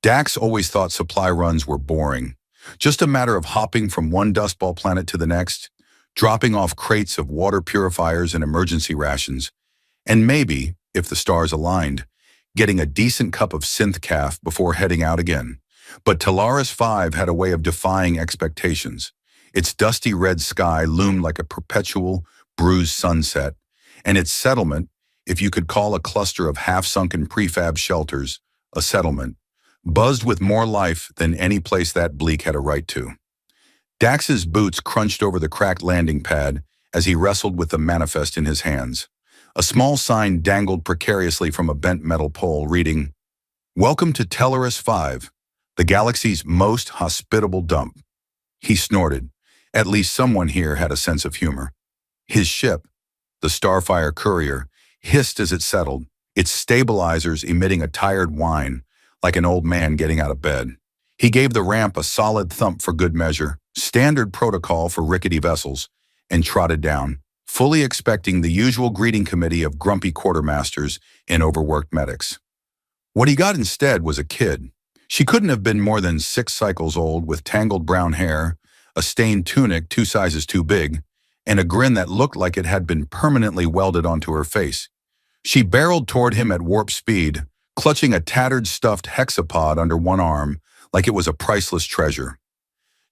Dax always thought supply runs were boring. Just a matter of hopping from one dustball planet to the next, dropping off crates of water purifiers and emergency rations, and maybe, if the stars aligned, getting a decent cup of synth calf before heading out again. But Talaris 5 had a way of defying expectations. Its dusty red sky loomed like a perpetual, bruised sunset, and its settlement, if you could call a cluster of half-sunken prefab shelters a settlement, buzzed with more life than any place that bleak had a right to. Dax's boots crunched over the cracked landing pad as he wrestled with the manifest in his hands. A small sign dangled precariously from a bent metal pole reading, "Welcome to Teleris 5, the galaxy's most hospitable dump." He snorted. At least someone here had a sense of humor. His ship, the Starfire Courier, hissed as it settled, its stabilizers emitting a tired whine, like an old man getting out of bed. He gave the ramp a solid thump for good measure, standard protocol for rickety vessels, and trotted down, fully expecting the usual greeting committee of grumpy quartermasters and overworked medics. What he got instead was a kid. She couldn't have been more than 6 cycles old, with tangled brown hair, a stained tunic 2 sizes too big, and a grin that looked like it had been permanently welded onto her face. She barreled toward him at warp speed, clutching a tattered stuffed hexapod under one arm like it was a priceless treasure.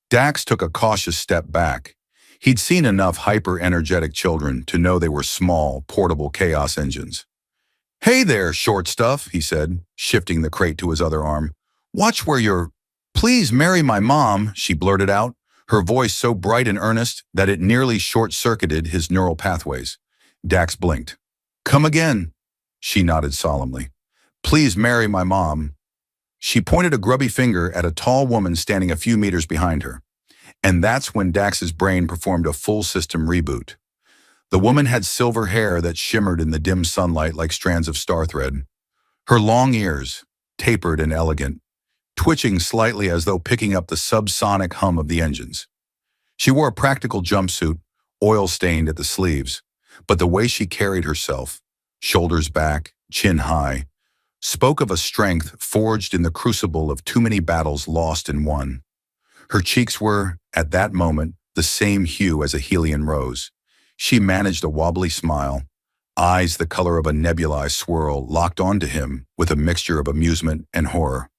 Dax took a cautious step back. He'd seen enough hyper-energetic children to know they were small, portable chaos engines. "Hey there, short stuff," he said, shifting the crate to his other arm. "Watch where you're—" "Please marry my mom," she blurted out, her voice so bright and earnest that it nearly short-circuited his neural pathways. Dax blinked. "Come again," she nodded solemnly. "Please marry my mom." She pointed a grubby finger at a tall woman standing a few meters behind her. And that's when Dax's brain performed a full system reboot. The woman had silver hair that shimmered in the dim sunlight like strands of star thread. Her long ears, tapered and elegant, twitching slightly as though picking up the subsonic hum of the engines. She wore a practical jumpsuit, oil-stained at the sleeves, but the way she carried herself, shoulders back, chin high, spoke of a strength forged in the crucible of too many battles lost and won. Her cheeks were, at that moment, the same hue as a Helian rose. She managed a wobbly smile, eyes the color of a nebulized swirl locked onto him with a mixture of amusement and horror.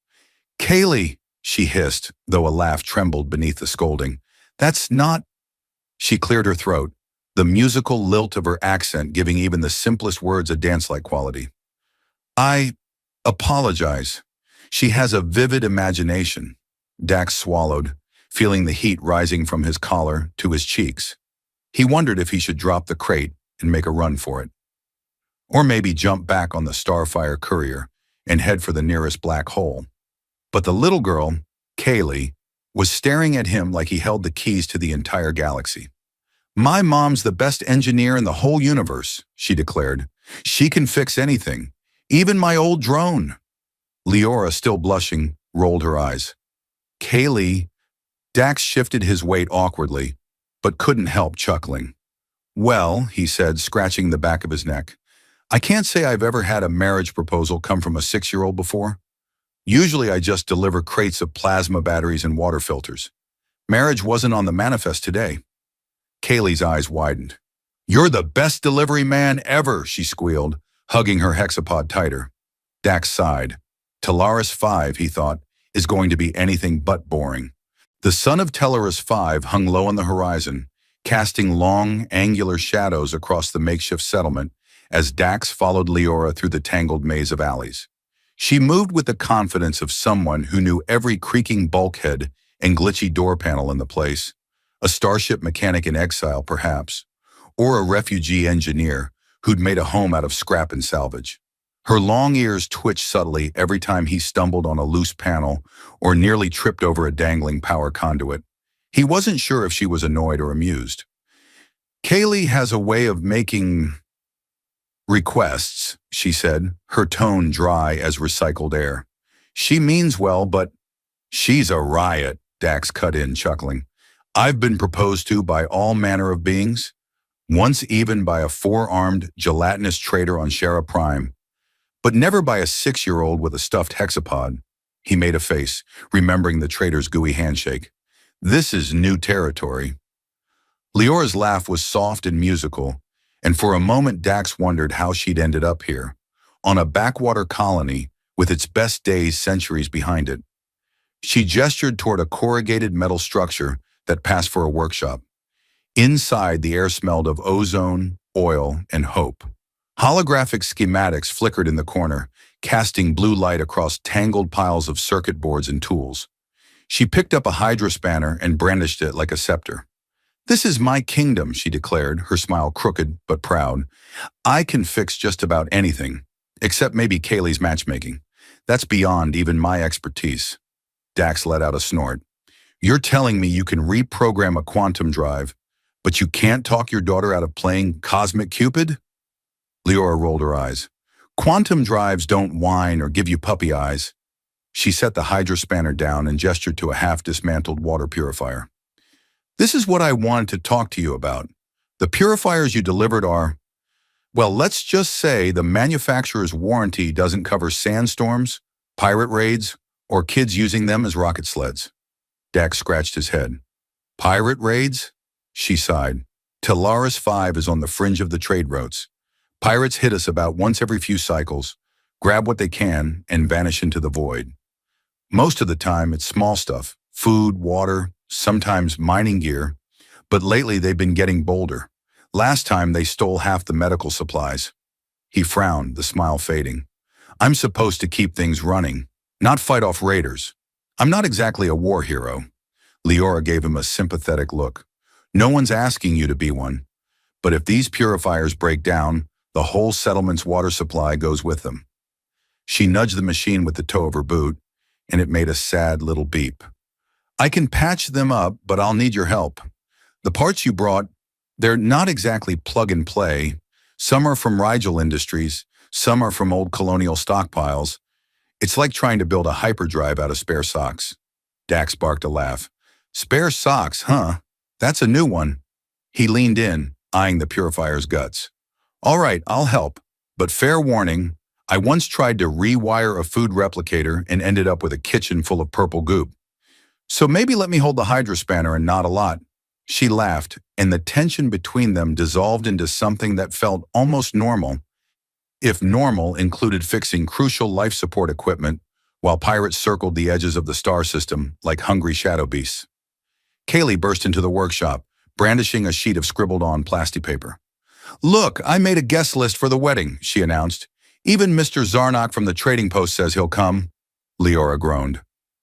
"Kaylee," she hissed, though a laugh trembled beneath the scolding. "That's not—" She cleared her throat, the musical lilt of her accent giving even the simplest words a dance-like quality. "I apologize. She has a vivid imagination." Dax swallowed, feeling the heat rising from his collar to his cheeks. He wondered if he should drop the crate and make a run for it. Or maybe jump back on the Starfire Courier and head for the nearest black hole. But the little girl, Kaylee, was staring at him like he held the keys to the entire galaxy. "My mom's the best engineer in the whole universe," she declared. "She can fix anything, even my old drone." Leora, still blushing, rolled her eyes. "Kaylee," Dax shifted his weight awkwardly, but couldn't help chuckling. "Well," he said, scratching the back of his neck, "I can't say I've ever had a marriage proposal come from a 6-year-old before. Usually I just deliver crates of plasma batteries and water filters. Marriage wasn't on the manifest today." Kaylee's eyes widened. "You're the best delivery man ever," she squealed, hugging her hexapod tighter. Dax sighed. Talaris 5, he thought, is going to be anything but boring. The sun of Teleris 5 hung low on the horizon, casting long, angular shadows across the makeshift settlement as Dax followed Leora through the tangled maze of alleys. She moved with the confidence of someone who knew every creaking bulkhead and glitchy door panel in the place, a starship mechanic in exile, perhaps, or a refugee engineer who'd made a home out of scrap and salvage. Her long ears twitched subtly every time he stumbled on a loose panel or nearly tripped over a dangling power conduit. He wasn't sure if she was annoyed or amused. "Kaylee has a way of making requests," she said, her tone dry as recycled air. "She means well, but—" "She's a riot," Dax cut in, chuckling. "I've been proposed to by all manner of beings, once even by a 4-armed, gelatinous traitor on Shara Prime, but never by a 6-year-old with a stuffed hexapod." He made a face, remembering the trader's gooey handshake. This is new territory. Leora's laugh was soft and musical, and for a moment Dax wondered how she'd ended up here, on a backwater colony with its best days centuries behind it. She gestured toward a corrugated metal structure that passed for a workshop. Inside, the air smelled of ozone, oil, and hope. Holographic schematics flickered in the corner, casting blue light across tangled piles of circuit boards and tools. She picked up a hydrospanner and brandished it like a scepter. "This is my kingdom," she declared, her smile crooked but proud. "I can fix just about anything, except maybe Kaylee's matchmaking. That's beyond even my expertise." Dax let out a snort. "You're telling me you can reprogram a quantum drive, but you can't talk your daughter out of playing Cosmic Cupid?" Leora rolled her eyes. "Quantum drives don't whine or give you puppy eyes." She set the hydrospanner down and gestured to a half-dismantled water purifier. "This is what I wanted to talk to you about. The purifiers you delivered are, well, let's just say the manufacturer's warranty doesn't cover sandstorms, pirate raids, or kids using them as rocket sleds." Dax scratched his head. "Pirate raids?" She sighed. "Talaris 5 is on the fringe of the trade routes. Pirates hit us about once every few cycles, grab what they can, and vanish into the void. Most of the time, it's small stuff, food, water, sometimes mining gear, but lately they've been getting bolder. Last time, they stole half the medical supplies." He frowned, the smile fading. "I'm supposed to keep things running, not fight off raiders. I'm not exactly a war hero." Leora gave him a sympathetic look. "No one's asking you to be one. But if these purifiers break down, the whole settlement's water supply goes with them." She nudged the machine with the toe of her boot, and it made a sad little beep. "I can patch them up, but I'll need your help. The parts you brought, they're not exactly plug and play. Some are from Rigel Industries, some are from old colonial stockpiles. It's like trying to build a hyperdrive out of spare socks." Dax barked a laugh. "Spare socks, huh? That's a new one." He leaned in, eyeing the purifier's guts. "All right, I'll help, but fair warning, I once tried to rewire a food replicator and ended up with a kitchen full of purple goop. So maybe let me hold the hydrospanner and not a lot." She laughed, and the tension between them dissolved into something that felt almost normal, if normal included fixing crucial life support equipment while pirates circled the edges of the star system like hungry shadow beasts. Kaylee burst into the workshop, brandishing a sheet of scribbled-on plastic paper. "Look, I made a guest list for the wedding," she announced. "Even Mr. Zarnock from the trading post says he'll come." Leora groaned.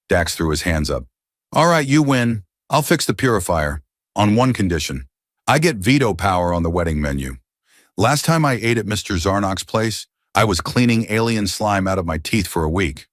Dax threw his hands up. "All right, you win. I'll fix the purifier. On one condition. I get veto power on the wedding menu. Last time I ate at Mr. Zarnock's place, I was cleaning alien slime out of my teeth for a week."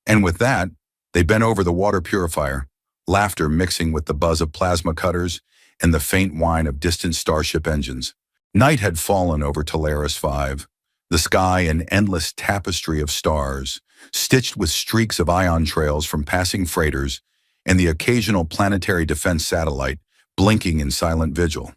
And with that, they bent over the water purifier, laughter mixing with the buzz of plasma cutters and the faint whine of distant starship engines. Night had fallen over Talaris 5, the sky an endless tapestry of stars, stitched with streaks of ion trails from passing freighters and the occasional planetary defense satellite blinking in silent vigil.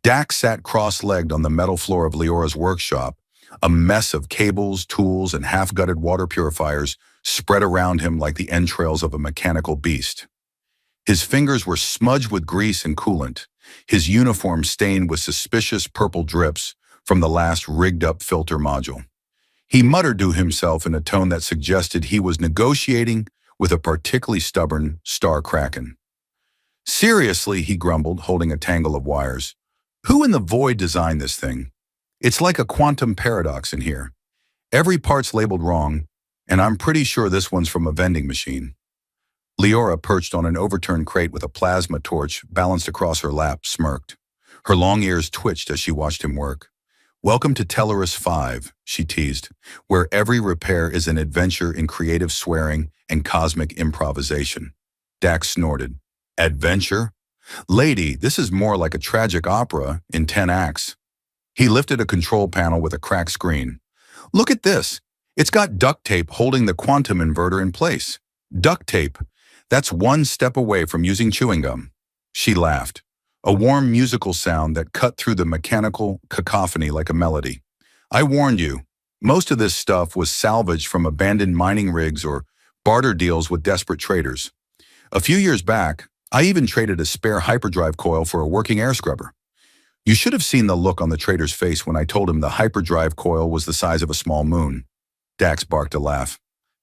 Dax sat cross-legged on the metal floor of Leora's workshop, a mess of cables, tools, and half-gutted water purifiers spread around him like the entrails of a mechanical beast. His fingers were smudged with grease and coolant, his uniform stained with suspicious purple drips from the last rigged-up filter module. He muttered to himself in a tone that suggested he was negotiating with a particularly stubborn star kraken. "Seriously," he grumbled, holding a tangle of wires. "Who in the void designed this thing? It's like a quantum paradox in here. Every part's labeled wrong, and I'm pretty sure this one's from a vending machine." Leora, perched on an overturned crate with a plasma torch balanced across her lap, smirked. Her long ears twitched as she watched him work. "Welcome to Talaris 5, she teased, "where every repair is an adventure in creative swearing and cosmic improvisation." Dax snorted. "Adventure? Lady, this is more like a tragic opera in 10 acts." He lifted a control panel with a cracked screen. "Look at this. It's got duct tape holding the quantum inverter in place. Duct tape. That's one step away from using chewing gum." She laughed, a warm musical sound that cut through the mechanical cacophony like a melody. "I warned you. Most of this stuff was salvaged from abandoned mining rigs or barter deals with desperate traders. A few years back, I even traded a spare hyperdrive coil for a working air scrubber. You should have seen the look on the trader's face when I told him the hyperdrive coil was the size of a small moon. Dax barked a laugh.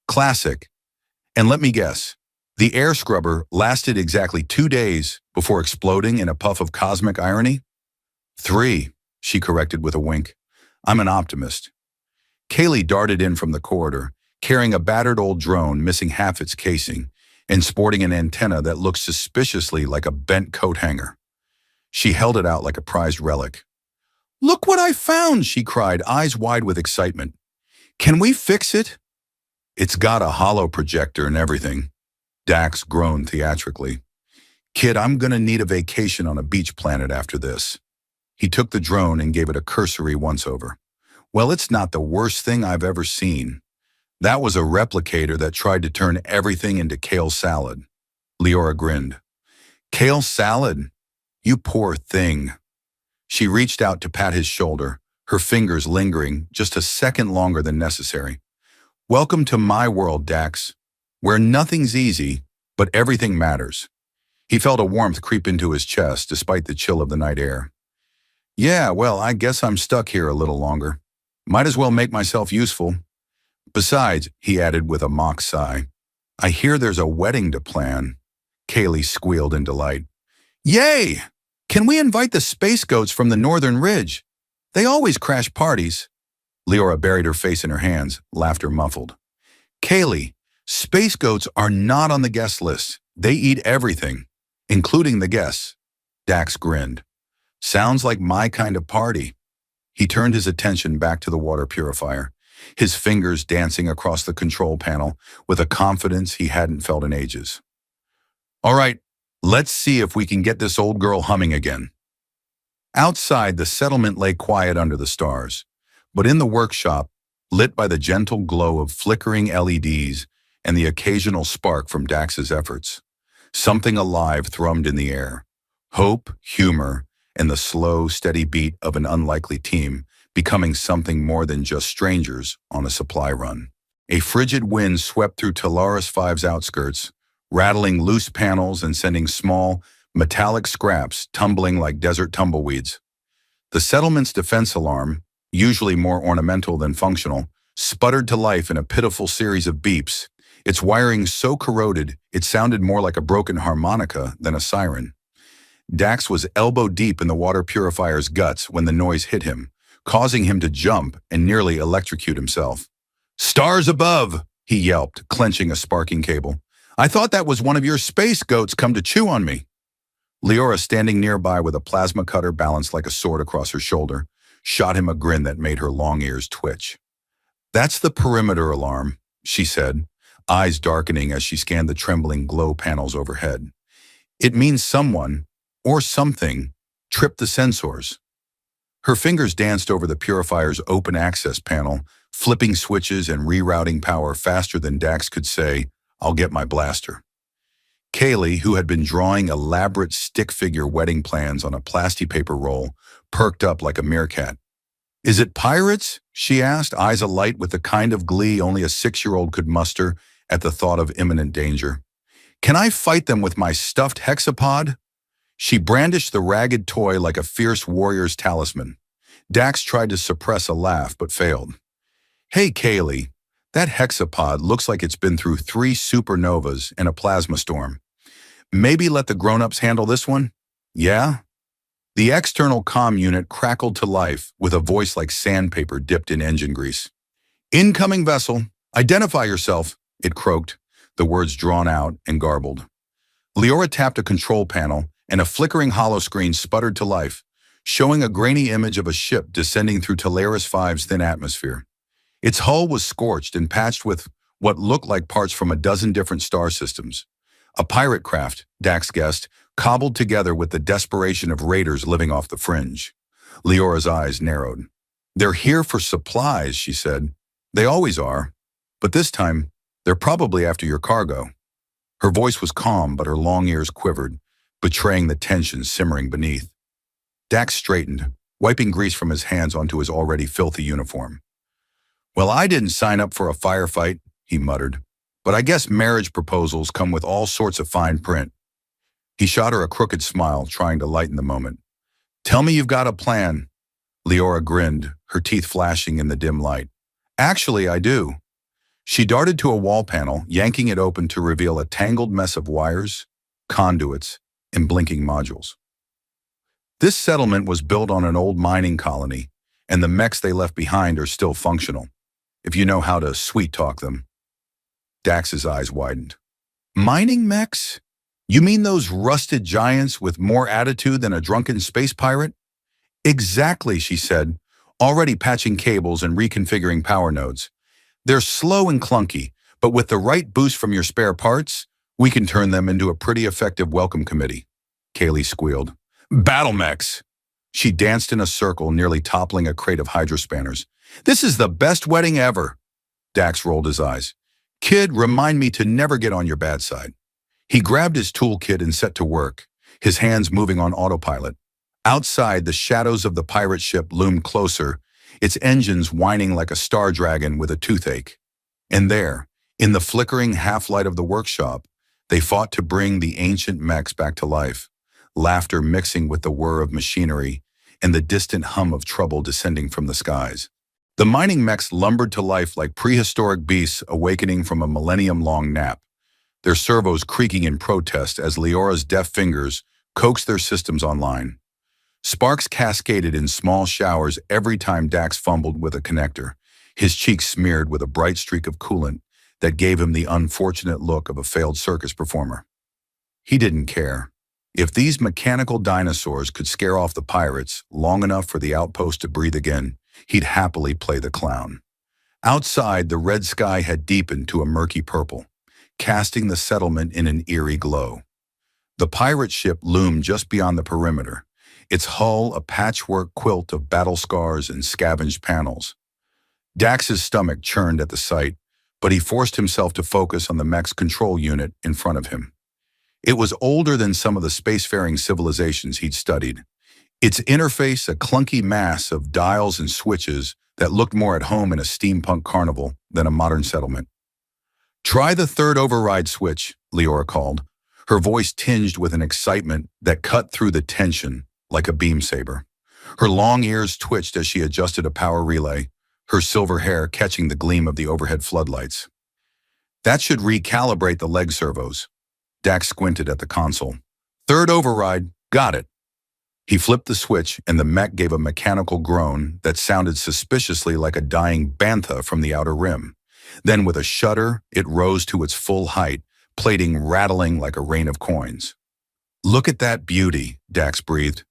Classic. And let me guess, the air scrubber lasted exactly 2 days before exploding in a puff of cosmic irony? 3, she corrected with a wink. I'm an optimist. Kaylee darted in from the corridor, carrying a battered old drone missing half its casing and sporting an antenna that looked suspiciously like a bent coat hanger. She held it out like a prized relic. Look what I found, she cried, eyes wide with excitement. Can we fix it? It's got a hollow projector and everything. Dax groaned theatrically. Kid, I'm gonna need a vacation on a beach planet after this. He took the drone and gave it a cursory once-over. Well, it's not the worst thing I've ever seen. That was a replicator that tried to turn everything into kale salad. Leora grinned. Kale salad? You poor thing. She reached out to pat his shoulder, her fingers lingering just a second longer than necessary. Welcome to my world, Dax, where nothing's easy, but everything matters. He felt a warmth creep into his chest despite the chill of the night air. Yeah, well, I guess I'm stuck here a little longer. Might as well make myself useful. Besides, he added with a mock sigh, I hear there's a wedding to plan. Kaylee squealed in delight. Yay! Can we invite the space goats from the Northern Ridge? They always crash parties. Leora buried her face in her hands, laughter muffled. Kaylee, space goats are not on the guest list. They eat everything, including the guests. Dax grinned. Sounds like my kind of party. He turned his attention back to the water purifier, his fingers dancing across the control panel with a confidence he hadn't felt in ages. All right, let's see if we can get this old girl humming again. Outside, the settlement lay quiet under the stars, but in the workshop, lit by the gentle glow of flickering LEDs and the occasional spark from Dax's efforts, something alive thrummed in the air. Hope, humor, and the slow, steady beat of an unlikely team becoming something more than just strangers on a supply run. A frigid wind swept through Talaris V's outskirts, rattling loose panels and sending small, metallic scraps tumbling like desert tumbleweeds. The settlement's defense alarm, usually more ornamental than functional, sputtered to life in a pitiful series of beeps, its wiring so corroded it sounded more like a broken harmonica than a siren. Dax was elbow-deep in the water purifier's guts when the noise hit him, causing him to jump and nearly electrocute himself. Stars above, he yelped, clenching a sparking cable. I thought that was one of your space goats come to chew on me. Leora, standing nearby with a plasma cutter balanced like a sword across her shoulder, shot him a grin that made her long ears twitch. That's the perimeter alarm, she said, eyes darkening as she scanned the trembling glow panels overhead. It means someone, or something, tripped the sensors. Her fingers danced over the purifier's open access panel, flipping switches and rerouting power faster than Dax could say, I'll get my blaster. Kaylee, who had been drawing elaborate stick figure wedding plans on a plasti paper roll, perked up like a meerkat. Is it pirates? She asked, eyes alight with the kind of glee only a 6-year-old could muster at the thought of imminent danger. Can I fight them with my stuffed hexapod? She brandished the ragged toy like a fierce warrior's talisman. Dax tried to suppress a laugh, but failed. Hey, Kaylee, that hexapod looks like it's been through 3 supernovas and a plasma storm. Maybe let the grown-ups handle this one? Yeah? The external comm unit crackled to life with a voice like sandpaper dipped in engine grease. Incoming vessel, identify yourself, it croaked, the words drawn out and garbled. Leora tapped a control panel, and a flickering holoscreen sputtered to life, showing a grainy image of a ship descending through Talaris V's thin atmosphere. Its hull was scorched and patched with what looked like parts from a dozen different star systems. A pirate craft, Dax guessed, cobbled together with the desperation of raiders living off the fringe. Leora's eyes narrowed. They're here for supplies, she said. They always are. But this time, they're probably after your cargo. Her voice was calm, but her long ears quivered, betraying the tension simmering beneath. Dax straightened, wiping grease from his hands onto his already filthy uniform. Well, I didn't sign up for a firefight, he muttered, but I guess marriage proposals come with all sorts of fine print. He shot her a crooked smile, trying to lighten the moment. Tell me you've got a plan. Leora grinned, her teeth flashing in the dim light. Actually, I do. She darted to a wall panel, yanking it open to reveal a tangled mess of wires, conduits, and blinking modules. This settlement was built on an old mining colony, and the mechs they left behind are still functional, if you know how to sweet-talk them. Dax's eyes widened. Mining mechs? You mean those rusted giants with more attitude than a drunken space pirate? Exactly, she said, already patching cables and reconfiguring power nodes. They're slow and clunky, but with the right boost from your spare parts, we can turn them into a pretty effective welcome committee. Kaylee squealed. Battle mechs! She danced in a circle, nearly toppling a crate of hydrospanners. This is the best wedding ever! Dax rolled his eyes. Kid, remind me to never get on your bad side. He grabbed his toolkit and set to work, his hands moving on autopilot. Outside, the shadows of the pirate ship loomed closer, its engines whining like a star dragon with a toothache. And there, in the flickering half-light of the workshop, they fought to bring the ancient mechs back to life, laughter mixing with the whir of machinery and the distant hum of trouble descending from the skies. The mining mechs lumbered to life like prehistoric beasts awakening from a millennium-long nap, their servos creaking in protest as Leora's deft fingers coaxed their systems online. Sparks cascaded in small showers every time Dax fumbled with a connector, his cheeks smeared with a bright streak of coolant that gave him the unfortunate look of a failed circus performer. He didn't care. If these mechanical dinosaurs could scare off the pirates long enough for the outpost to breathe again, he'd happily play the clown. Outside, the red sky had deepened to a murky purple, casting the settlement in an eerie glow. The pirate ship loomed just beyond the perimeter, its hull a patchwork quilt of battle scars and scavenged panels. Dax's stomach churned at the sight, but he forced himself to focus on the mech's control unit in front of him. It was older than some of the spacefaring civilizations he'd studied, its interface a clunky mass of dials and switches that looked more at home in a steampunk carnival than a modern settlement. Try the third override switch, Leora called, her voice tinged with an excitement that cut through the tension like a beam saber. Her long ears twitched as she adjusted a power relay, her silver hair catching the gleam of the overhead floodlights. That should recalibrate the leg servos. Dax squinted at the console. Third override, got it. He flipped the switch and the mech gave a mechanical groan that sounded suspiciously like a dying bantha from the outer rim. Then with a shudder, it rose to its full height, plating rattling like a rain of coins. Look at that beauty, Dax breathed.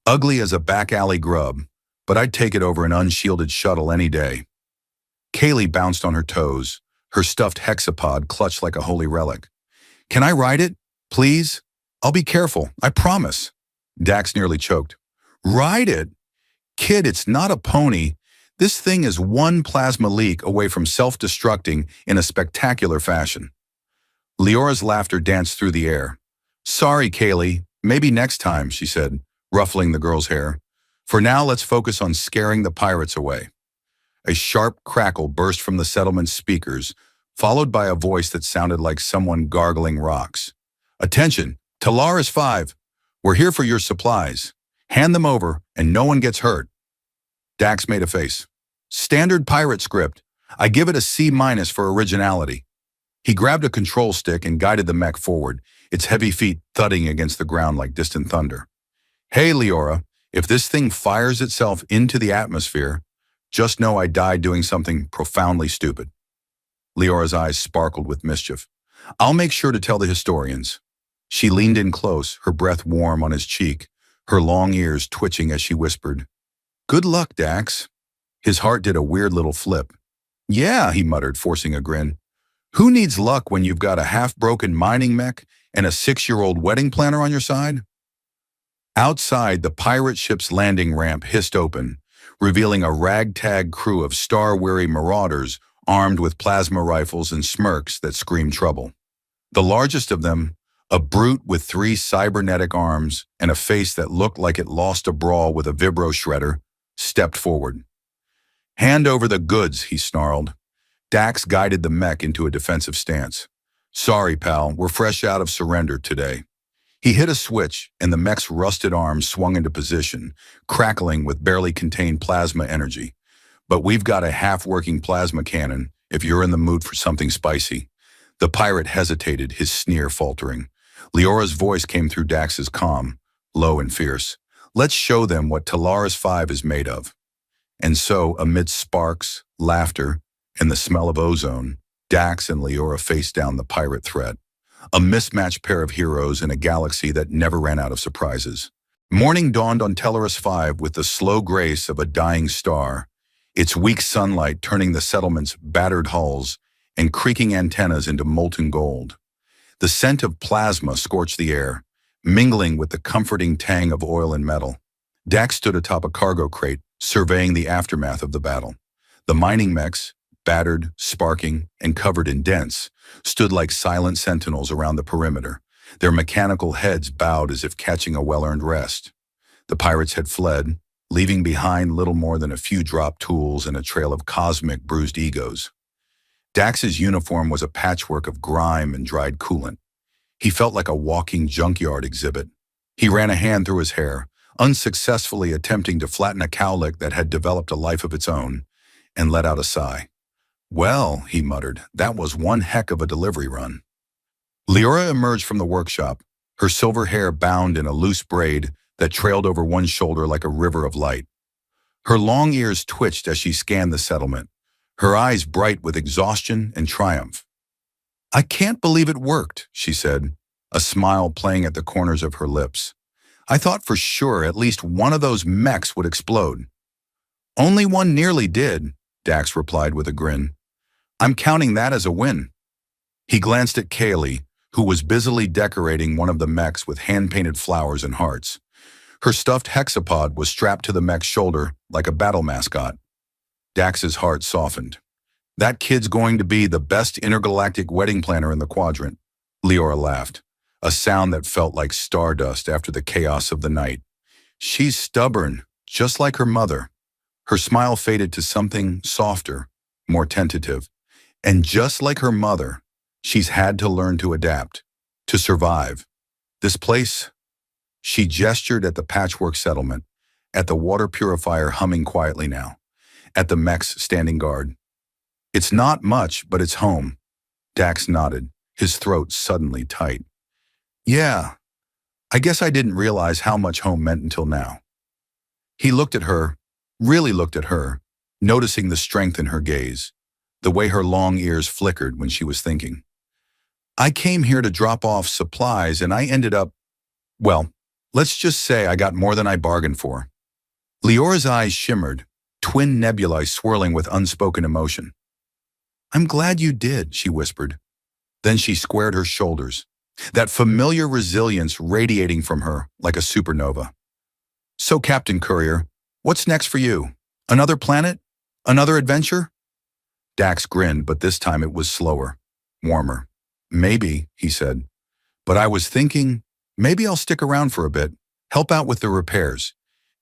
Ugly as a back alley grub, but I'd take it over an unshielded shuttle any day. Kaylee bounced on her toes, her stuffed hexapod clutched like a holy relic. Can I ride it? Please? I'll be careful, I promise. Dax nearly choked. Ride it? Kid, it's not a pony. This thing is one plasma leak away from self-destructing in a spectacular fashion. Leora's laughter danced through the air. Sorry, Kaylee. Maybe next time, she said, ruffling the girl's hair. For now, let's focus on scaring the pirates away. A sharp crackle burst from the settlement's speakers, followed by a voice that sounded like someone gargling rocks. Attention, Talaris 5. We're here for your supplies. Hand them over, and no one gets hurt. Dax made a face. Standard pirate script. I give it a C- for originality. He grabbed a control stick and guided the mech forward, its heavy feet thudding against the ground like distant thunder. Hey, Leora, if this thing fires itself into the atmosphere, just know I died doing something profoundly stupid. Leora's eyes sparkled with mischief. I'll make sure to tell the historians. She leaned in close, her breath warm on his cheek, her long ears twitching as she whispered, Good luck, Dax. His heart did a weird little flip. Yeah, he muttered, forcing a grin. Who needs luck when you've got a half-broken mining mech and a 6-year-old wedding planner on your side? Outside, the pirate ship's landing ramp hissed open, revealing a ragtag crew of star-weary marauders armed with plasma rifles and smirks that screamed trouble. The largest of them, a brute with 3 cybernetic arms and a face that looked like it lost a brawl with a vibro shredder, stepped forward. Hand over the goods, he snarled. Dax guided the mech into a defensive stance. Sorry, pal, we're fresh out of surrender today. He hit a switch, and the mech's rusted arms swung into position, crackling with barely contained plasma energy. But we've got a half-working plasma cannon, if you're in the mood for something spicy. The pirate hesitated, his sneer faltering. Leora's voice came through Dax's calm, low and fierce. Let's show them what Talaris 5 is made of. And so, amidst sparks, laughter, and the smell of ozone, Dax and Leora faced down the pirate threat. A mismatched pair of heroes in a galaxy that never ran out of surprises. Morning dawned on Talaris 5 with the slow grace of a dying star, its weak sunlight turning the settlement's battered hulls and creaking antennas into molten gold. The scent of plasma scorched the air, mingling with the comforting tang of oil and metal. Dax stood atop a cargo crate, surveying the aftermath of the battle. The mining mechs, battered, sparking, and covered in dents, stood like silent sentinels around the perimeter, their mechanical heads bowed as if catching a well-earned rest. The pirates had fled, leaving behind little more than a few dropped tools and a trail of cosmic bruised egos. Dax's uniform was a patchwork of grime and dried coolant. He felt like a walking junkyard exhibit. He ran a hand through his hair, unsuccessfully attempting to flatten a cowlick that had developed a life of its own, and let out a sigh. Well, he muttered, that was one heck of a delivery run. Leora emerged from the workshop, her silver hair bound in a loose braid that trailed over one shoulder like a river of light. Her long ears twitched as she scanned the settlement, her eyes bright with exhaustion and triumph. I can't believe it worked, she said, a smile playing at the corners of her lips. I thought for sure at least one of those mechs would explode. Only one nearly did, Dax replied with a grin. I'm counting that as a win. He glanced at Kaylee, who was busily decorating one of the mechs with hand-painted flowers and hearts. Her stuffed hexapod was strapped to the mech's shoulder like a battle mascot. Dax's heart softened. That kid's going to be the best intergalactic wedding planner in the quadrant. Leora laughed, a sound that felt like stardust after the chaos of the night. She's stubborn, just like her mother. Her smile faded to something softer, more tentative. And just like her mother, she's had to learn to adapt, to survive. This place, she gestured at the patchwork settlement, at the water purifier humming quietly now, at the mechs standing guard. It's not much, but it's home. Dax nodded, his throat suddenly tight. Yeah, I guess I didn't realize how much home meant until now. He looked at her, really looked at her, noticing the strength in her gaze, the way her long ears flickered when she was thinking. I came here to drop off supplies and I ended up, well, let's just say I got more than I bargained for. Leora's eyes shimmered, twin nebulae swirling with unspoken emotion. I'm glad you did, she whispered. Then she squared her shoulders, that familiar resilience radiating from her like a supernova. So, Captain Courier, what's next for you? Another planet? Another adventure? Dax grinned, but this time it was slower, warmer. Maybe, he said. But I was thinking, maybe I'll stick around for a bit, help out with the repairs.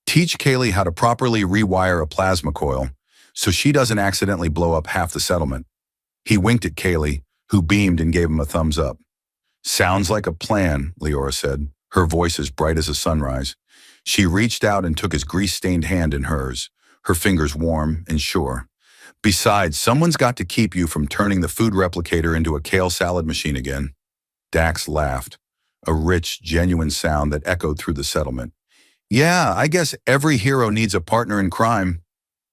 Teach Kaylee how to properly rewire a plasma coil so she doesn't accidentally blow up half the settlement. He winked at Kaylee, who beamed and gave him a thumbs up. Sounds like a plan, Leora said, her voice as bright as a sunrise. She reached out and took his grease-stained hand in hers, her fingers warm and sure. Besides, someone's got to keep you from turning the food replicator into a kale salad machine again. Dax laughed, a rich, genuine sound that echoed through the settlement. Yeah, I guess every hero needs a partner in crime.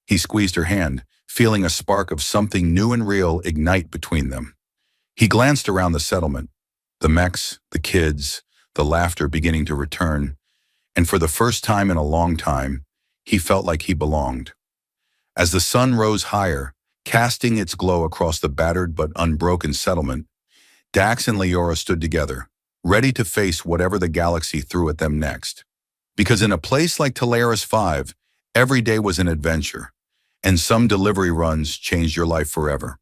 He squeezed her hand, feeling a spark of something new and real ignite between them. He glanced around the settlement, the mechs, the kids, the laughter beginning to return, and for the first time in a long time, he felt like he belonged. As the sun rose higher, casting its glow across the battered but unbroken settlement, Dax and Leora stood together, ready to face whatever the galaxy threw at them next. Because in a place like Talaris 5, every day was an adventure, and some delivery runs changed your life forever.